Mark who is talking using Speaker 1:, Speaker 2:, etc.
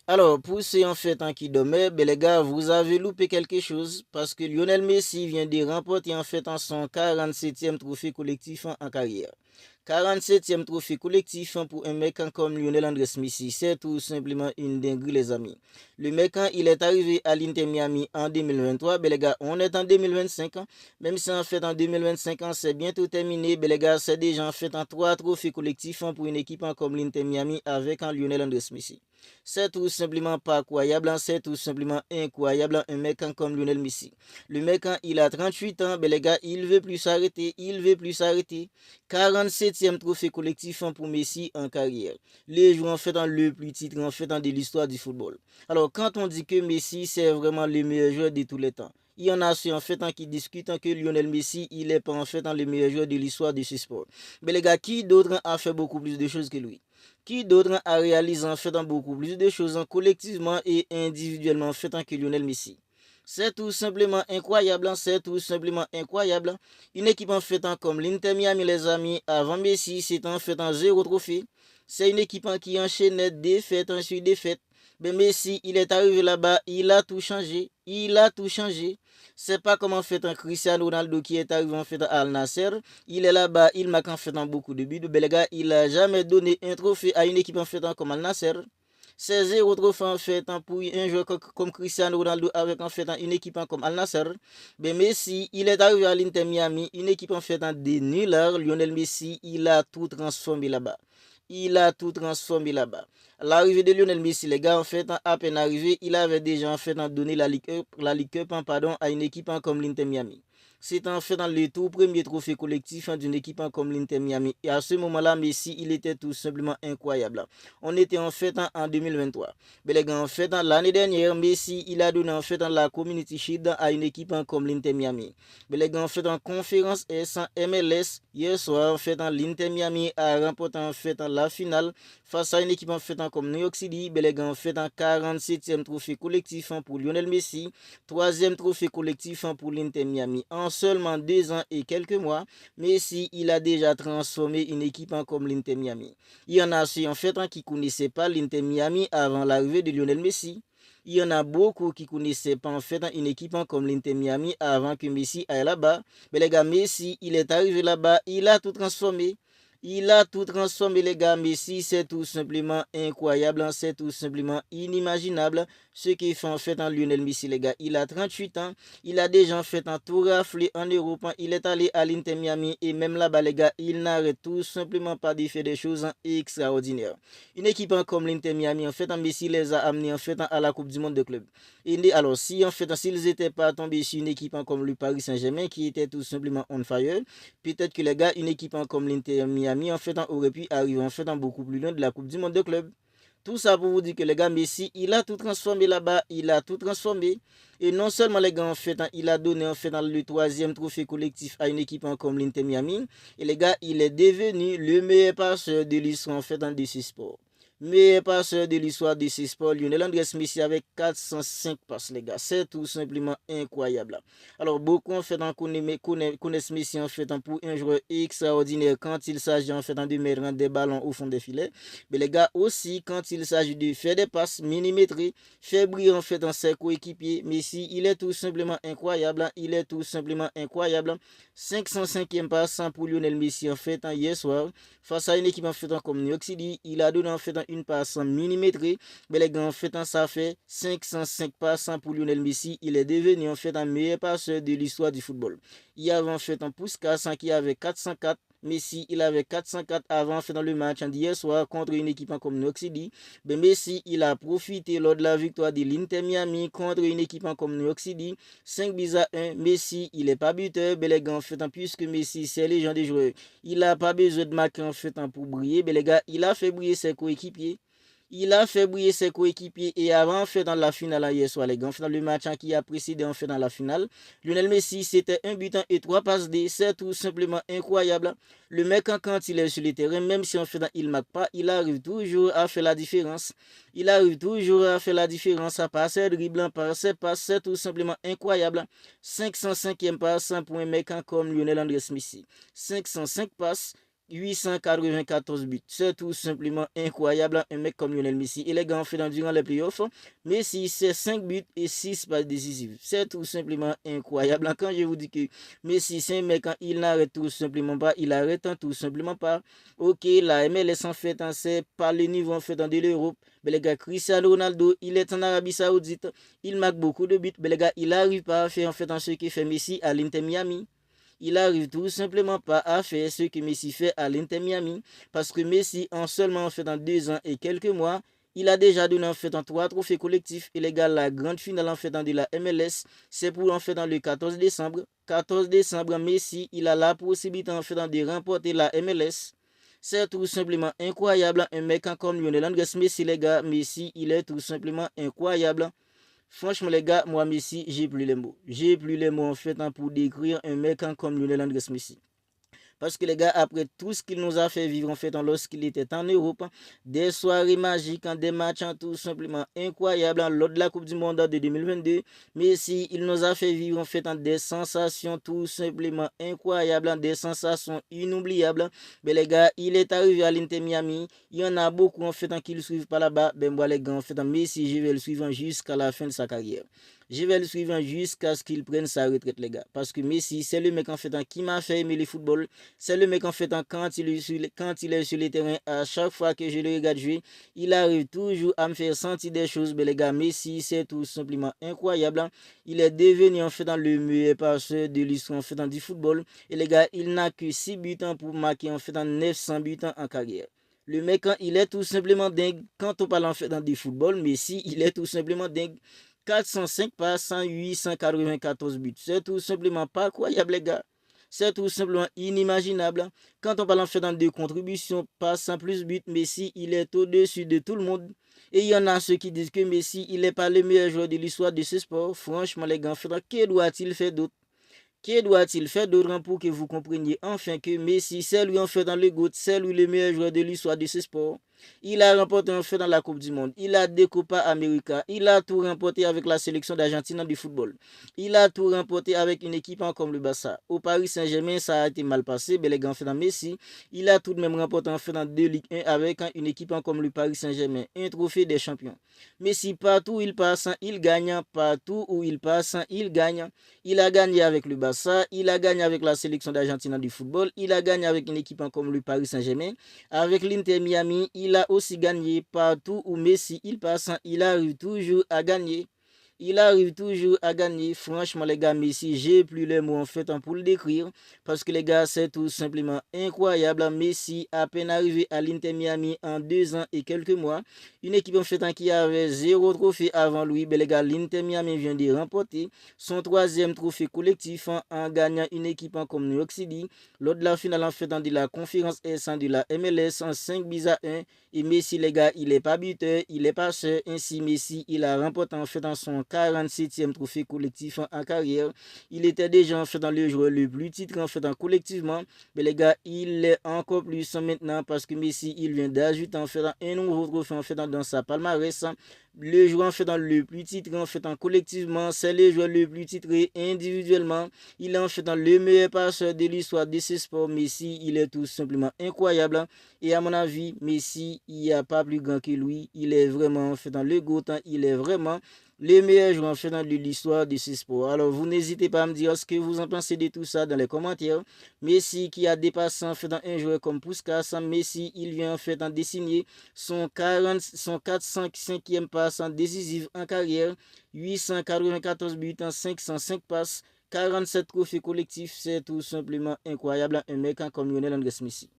Speaker 1: Alors, pour ceux en fait en qui dormaient, ben les gars, vous avez loupé quelque chose parce que Lionel Messi vient de remporter en fait en son 47e trophée collectif en carrière. 47e trophée collectif pour un mec comme Lionel Andrés Messi, c'est tout simplement une dinguerie les amis. Le mec quand il est arrivé à l'Inter Miami en 2023, ben les gars, on est en 2025, même si en fait en 2025 c'est bientôt terminé, ben les gars, c'est déjà en fait en 3 trophées collectifs pour une équipe comme l'Inter Miami avec un Lionel Andrés Messi. C'est tout simplement pas croyable, c'est tout simplement incroyable, un mec comme Lionel Messi. Le mec, quand il a 38 ans, ben les gars, il veut plus s'arrêter, il veut plus s'arrêter. 47e trophée collectif pour Messi en carrière. Les joueurs en fait dans le plus titre en fait de l'histoire du football. Alors quand on dit que Messi c'est vraiment le meilleur joueur de tous les temps, il y en a ceux en fait qui discutent que Lionel Messi il est pas en fait le meilleur joueur de l'histoire de ce sport. Mais les gars, qui d'autre a fait beaucoup plus de choses que lui? Qui d'autre a réalisé en fait beaucoup plus de choses collectivement et individuellement en fait que Lionel Messi? C'est tout simplement incroyable, c'est tout simplement incroyable. Une équipe en fait comme l'Inter Miami les amis, avant Messi c'était en fait un zéro trophée. C'est une équipe qui enchaînait défaite ensuite défaite. Mais Messi, il est arrivé là-bas, il a tout changé, il a tout changé. C'est pas comme en fait un Cristiano Ronaldo qui est arrivé en fait à Al Nasser. Il est là-bas, il marque en fait beaucoup de buts. Mais les gars, il a jamais donné un trophée à une équipe en fait comme Al Nasser. C'est zéro trophée en fait pour un joueur comme Cristiano Ronaldo avec en fait une équipe comme Al Nasser. Mais Messi, il est arrivé à l'Inter Miami, une équipe en fait des nullers. Lionel Messi, il a tout transformé là-bas. Il a tout transformé là-bas. L'arrivée de Lionel Messi, les gars, en fait, à peine arrivé, il avait déjà en fait donné la Ligue Cup pardon, à une équipe comme l'Inter Miami. C'est en fait dans le tout premier trophée collectif d'une équipe comme l'Inter Miami. Et à ce moment-là, Messi, il était tout simplement incroyable. On était en fait en 2023. Mais les gars, en fait, l'année dernière, Messi, il a donné en fait la Community Shield à une équipe comme l'Inter Miami. Mais les gars, en fait, en conférence S en MLS, hier soir, en fait, l'Inter Miami a remporté en fait la finale face à une équipe en fait comme New York City. Mais les gars, en fait, en 47e trophée collectif pour Lionel Messi, troisième trophée collectif pour l'Inter Miami. En seulement 2 ans et quelques mois, Messi, il a déjà transformé une équipe comme l'Inter Miami. Il y en a ceux en fait qui ne connaissaient pas l'Inter Miami avant l'arrivée de Lionel Messi. Il y en a beaucoup qui ne connaissaient pas en fait une équipe comme l'Inter Miami avant que Messi aille là-bas. Mais les gars, Messi, il est arrivé là-bas, il a tout transformé. Il a tout transformé les gars, Messi, c'est tout simplement incroyable, c'est tout simplement inimaginable ce qu'il fait en fait en Lionel Messi les gars. Il a 38 ans, il a déjà en fait un tour raflé en Europe, il est allé à l'Inter Miami et même là-bas les gars, il n'arrête tout simplement pas de faire des choses extraordinaires. Une équipe comme l'Inter Miami en fait, Messi les a amenés en fait à la Coupe du Monde de club. Et alors si en fait s'ils n'étaient pas tombés sur une équipe comme le Paris Saint-Germain qui était tout simplement on fire, peut-être que les gars, une équipe comme l'Inter Miami, en fait, aurait pu arriver en fait beaucoup plus loin de la Coupe du Monde de club. Tout ça pour vous dire que les gars, Messi, il a tout transformé là-bas, il a tout transformé. Et non seulement les gars, en fait, il a donné en fait le troisième trophée collectif à une équipe comme l'Inter Miami. Et les gars, il est devenu le meilleur passeur de l'histoire en fait de ce sport. Meilleur passeur de l'histoire de ce sport, Lionel Andrés Messi avec 405 passes, les gars. C'est tout simplement incroyable. Alors, beaucoup en fait connaissent Messi en fait pour un joueur extraordinaire quand il s'agit en fait de mettre des ballons au fond des filets. Mais les gars, aussi quand il s'agit de faire des passes millimétrées, faire briller en fait dans ses coéquipiers, Messi, il est tout simplement incroyable. Il est tout simplement incroyable. 505e passe pour Lionel Messi en fait hier soir face à une équipe en fait comme New York City. Il a donné en fait une passe millimétrée. Mais les gars, en fait, ça fait 505 passes pour Lionel Messi. Il est devenu en fait un meilleur passeur de l'histoire du football. Il y avait en fait un Puskas qui avait 404. Messi, il avait 404 avant fait dans le match d'hier soir contre une équipe comme New York City. Mais Messi, il a profité lors de la victoire de l'Inter Miami contre une équipe comme New York City. 5 buts à 1. Messi, il n'est pas buteur, mais les gars, en fait, puisque Messi, c'est les gens des joueurs. Il n'a pas besoin de marquer en fait pour briller. Mais les gars, il a fait briller ses coéquipiers. Il a fait briller ses coéquipiers et avant en fait dans la finale hier soir les gars, dans le match qui a précédé en fait dans la finale, Lionel Messi c'était un but et 3 passes D, c'est tout simplement incroyable. Le mec quand il est sur le terrain, même si en fait il ne marque pas, il arrive toujours à faire la différence. Il arrive toujours à faire la différence à passer dribblant par ses passes, c'est tout simplement incroyable. 505e passe pour un mec comme Lionel Andrés Messi. 505 passes. 894 buts. C'est tout simplement incroyable. Un mec comme Lionel Messi. Et les gars, en fait, durant les playoffs, Messi, c'est 5 buts et 6 passes décisives. C'est tout simplement incroyable. Quand je vous dis que Messi, c'est un mec, il n'arrête tout simplement pas. Il arrête tout simplement pas. Ok, la MLS, en fait, c'est pas le niveau, en fait, de l'Europe. Mais les gars, Cristiano Ronaldo, il est en Arabie Saoudite. Il marque beaucoup de buts. Mais les gars, il n'arrive pas à faire, en fait, ce que fait Messi à l'Inter Miami. Il arrive tout simplement pas à faire ce que Messi fait à l'Inter Miami parce que Messi, en seulement en fait en 2 ans et quelques mois, il a déjà donné en fait en 3 trophées collectifs. Et les gars, la grande finale en fait de la MLS, c'est pour en fait dans le 14 décembre. 14 décembre, Messi, il a la possibilité en fait de remporter la MLS. C'est tout simplement incroyable. Un mec comme Lionel Andrés Messi, les gars, Messi, il est tout simplement incroyable. Franchement, les gars, moi, Messi, j'ai plus les mots. J'ai plus les mots, en fait, pour décrire un mec comme Lionel Andrés Messi. Parce que les gars, après tout ce qu'il nous a fait vivre en fait lorsqu'il était en Europe, des soirées magiques, des matchs tout simplement incroyables lors de la Coupe du Monde de 2022, Messi, il nous a fait vivre en fait des sensations tout simplement incroyables, des sensations inoubliables. Mais les gars, il est arrivé à l'Inter Miami, il y en a beaucoup en fait qui le suivent pas là-bas. Ben moi les gars, en fait, Messi, je vais le suivre jusqu'à la fin de sa carrière. Je vais le suivre jusqu'à ce qu'il prenne sa retraite, les gars. Parce que Messi, c'est le mec en fait qui m'a fait aimer le football. C'est le mec en fait quand il est sur le terrain, à chaque fois que je le regarde jouer, il arrive toujours à me faire sentir des choses. Mais les gars, Messi, c'est tout simplement incroyable. Il est devenu en fait le meilleur passeur de l'histoire en fait du football. Et les gars, il n'a que 6 buts pour marquer en fait 900 buts en carrière. Le mec, il est tout simplement dingue. Quand on parle en fait du football, Messi, il est tout simplement dingue. 405 passes, 894 buts. C'est tout simplement pas croyable, les gars. C'est tout simplement inimaginable. Quand on parle en fait de contributions, passes plus buts, Messi, il est au-dessus de tout le monde. Et il y en a ceux qui disent que Messi, il n'est pas le meilleur joueur de l'histoire de ce sport. Franchement, les gars, que doit-il faire d'autre? Que doit-il faire d'autre pour que vous compreniez enfin que Messi, c'est lui en fait dans le GOAT, c'est lui le meilleur joueur de l'histoire de ce sport. Il a remporté en fait dans la Coupe du Monde. Il a des Copa América. Il a tout remporté avec la sélection d'Argentine du football. Il a tout remporté avec une équipe comme le Barça. Au Paris Saint-Germain, ça a été mal passé. Mais les gars, en fait dans Messi, il a tout de même remporté en fait dans 2 Ligue 1 avec une équipe comme le Paris Saint-Germain. Un trophée des champions. Messi, partout où il passe, il gagne. Partout où il passe, il gagne. Il a gagné avec le Barça. Il a gagné avec la sélection d'Argentine du football. Il a gagné avec une équipe comme le Paris Saint-Germain. Avec l'Inter Miami, il a aussi gagné partout où Messi il passe, il arrive toujours à gagner. Il arrive toujours à gagner. Franchement, les gars, Messi, j'ai plus les mots en fait pour le décrire. Parce que les gars, c'est tout simplement incroyable. Messi, à peine arrivé à l'Inter Miami en 2 ans et quelques mois. Une équipe en fait qui avait 0 trophée avant lui. Mais les gars, l'Inter Miami vient de remporter son 3e trophée collectif en gagnant une équipe comme New York City. Lors de la finale en fait de la conférence S de la MLS en 5-1. Et Messi, les gars, il n'est pas buteur, il n'est pas seul. Ainsi, Messi, il a remporté en fait dans son 47e trophée collectif en carrière. Il était déjà en fait dans le joueur le plus titré en fait collectivement. Mais les gars, il est encore plus maintenant parce que Messi, il vient d'ajouter en fait un nouveau trophée en fait dans sa palmarès. Le joueur en fait dans le plus titré en fait collectivement, c'est le joueur le plus titré individuellement. Il est en fait dans le meilleur passeur de l'histoire de ce sport. Messi, il est tout simplement incroyable. Et à mon avis, Messi, il n'y a pas plus grand que lui. Il est vraiment en fait dans le GOAT. Il est vraiment le meilleur joueur en fait dans l'histoire de ce sport. Alors, vous n'hésitez pas à me dire ce que vous en pensez de tout ça dans les commentaires. Messi qui a dépassé en fait dans un joueur comme Puskas. Messi, il vient en fait de signer son 405e passe décisive en carrière. 894 buts en 505 passes. 47 trophées collectifs. C'est tout simplement incroyable. Un mec comme Lionel Andrés Messi.